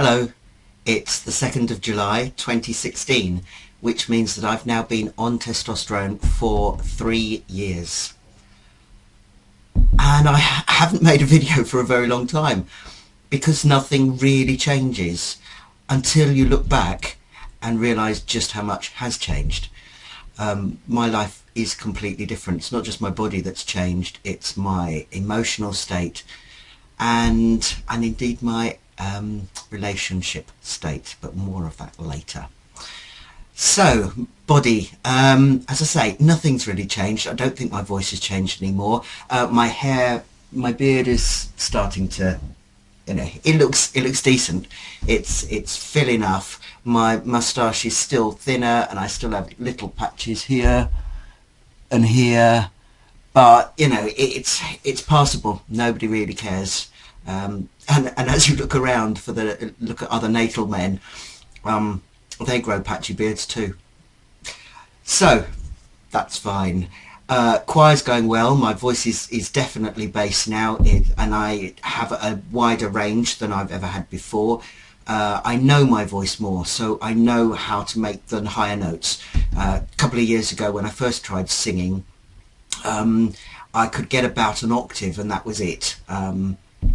Hello, it's the 2nd of July 2016, which means that I've now been on testosterone for 3 years. And I haven't made a video for a very long time because nothing really changes until you look back and realise just how much has changed. My life is completely different. It's not just my body that's changed, it's my emotional state and indeed my relationship state, but more of that later. So, body, as I say, nothing's really changed. I don't think my voice has changed anymore. My hair, my beard is starting to, it looks decent. It's fill enough. My moustache is still thinner, and I still have little patches here and here, but it's passable. Nobody really cares. And as you look around look at other natal men, they grow patchy beards too. So that's fine. Choir's going well. My voice is definitely bass now, and I have a wider range than I've ever had before. I know my voice more, so I know how to make the higher notes. A couple of years ago when I first tried singing, I could get about an octave and that was it,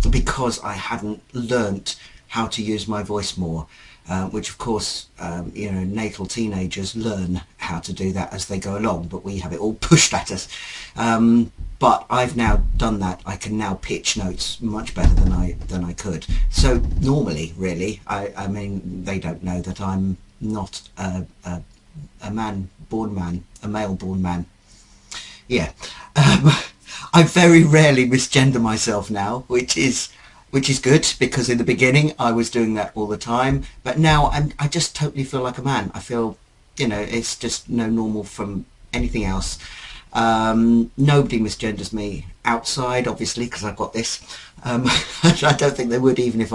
because I hadn't learnt how to use my voice more. Which of course, natal teenagers learn how to do that as they go along, but we have it all pushed at us. But I've now done that. I can now pitch notes much better than I could. So normally, really, I mean, they don't know that I'm not a male-born man. Yeah. I very rarely misgender myself now, which is good, because in the beginning I was doing that all the time, but now I just totally feel like a man. I feel, it's just no normal from anything else. Nobody misgenders me outside, obviously, because I've got this. I don't think they would, even if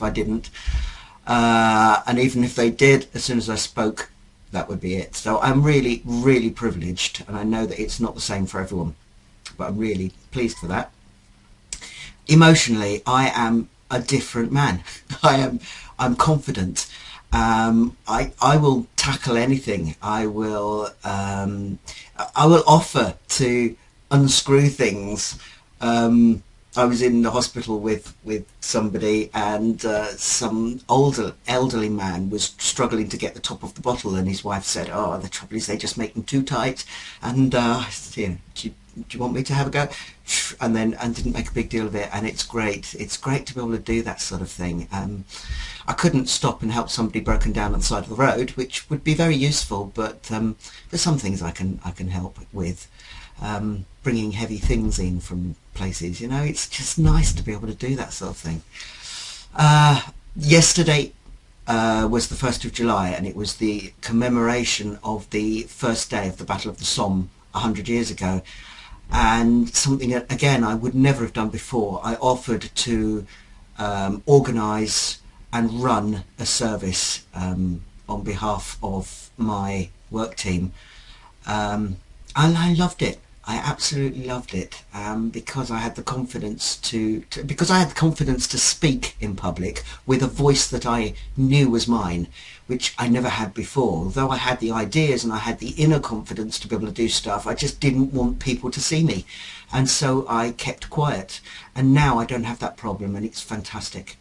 I didn't. And even if they did, as soon as I spoke, that would be it. So I'm really, really privileged, and I know that it's not the same for everyone, but I'm really pleased for that. Emotionally, I am a different man. I'm confident. I will tackle anything. I will offer to unscrew things. I was in the hospital with somebody, and some elderly man was struggling to get the top of the bottle, and his wife said, "Oh, the trouble is they just make them too tight." And do you want me to have a go? And didn't make a big deal of it. And it's great to be able to do that sort of thing. I couldn't stop and help somebody broken down on the side of the road, which would be very useful, but there's some things I can help with. Bringing heavy things in from places, it's just nice to be able to do that sort of thing. Yesterday was the 1st of July, and it was the commemoration of the first day of the Battle of the Somme 100 years ago. And something that, again, I would never have done before. I offered to organise and run a service on behalf of my work team, and I loved it. I absolutely loved it, because I had the confidence to speak in public with a voice that I knew was mine, which I never had before. Though I had the ideas and I had the inner confidence to be able to do stuff, I just didn't want people to see me, and so I kept quiet. And now I don't have that problem, and it's fantastic.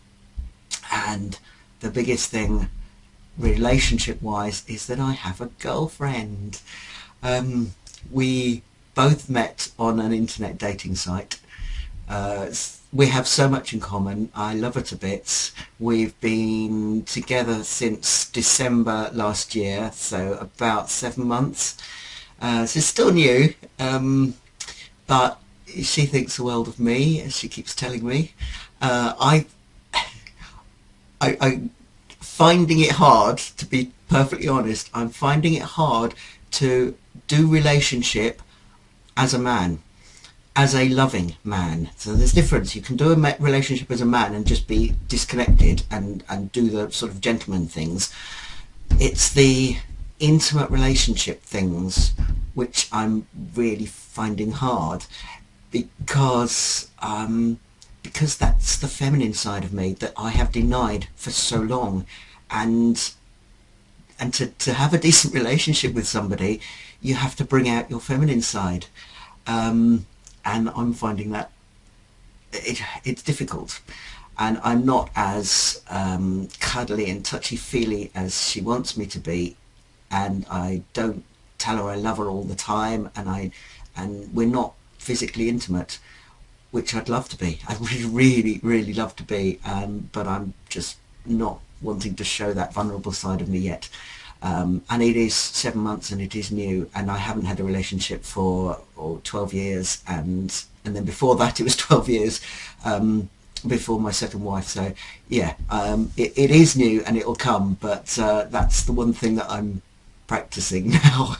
And the biggest thing, relationship-wise, is that I have a girlfriend. We both met on an internet dating site. We have so much in common. I love her to bits. We've been together since December last year, so about 7 months. So it's still new, but she thinks the world of me, as she keeps telling me. I'm finding it hard, to be perfectly honest. I'm finding it hard to do relationship as a man, as a loving man. So there's a difference. You can do a relationship as a man and just be disconnected and do the sort of gentleman things. It's the intimate relationship things which I'm really finding hard, because because that's the feminine side of me that I have denied for so long. And to have a decent relationship with somebody, you have to bring out your feminine side. And I'm finding that it's difficult. And I'm not as cuddly and touchy-feely as she wants me to be. And I don't tell her I love her all the time. And we're not physically intimate, which I'd love to be. I really, really, really love to be. But I'm just not wanting to show that vulnerable side of me yet. And it is 7 months and it is new, and I haven't had a relationship for 12 years, and then before that it was 12 years before my second wife. So yeah, it is new and it'll come, but that's the one thing that I'm practicing now.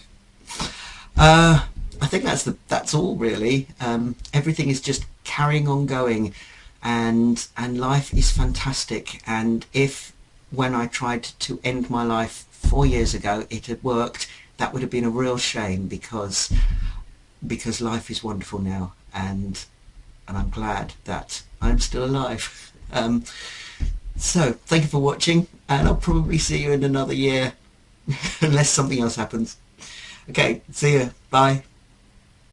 I think that's all really. Everything is just carrying on going, and life is fantastic. And if when I tried to end my life 4 years ago it had worked, that would have been a real shame, because life is wonderful now, and I'm glad that I'm still alive. So thank you for watching, and I'll probably see you in another year unless something else happens. Okay, see you, bye.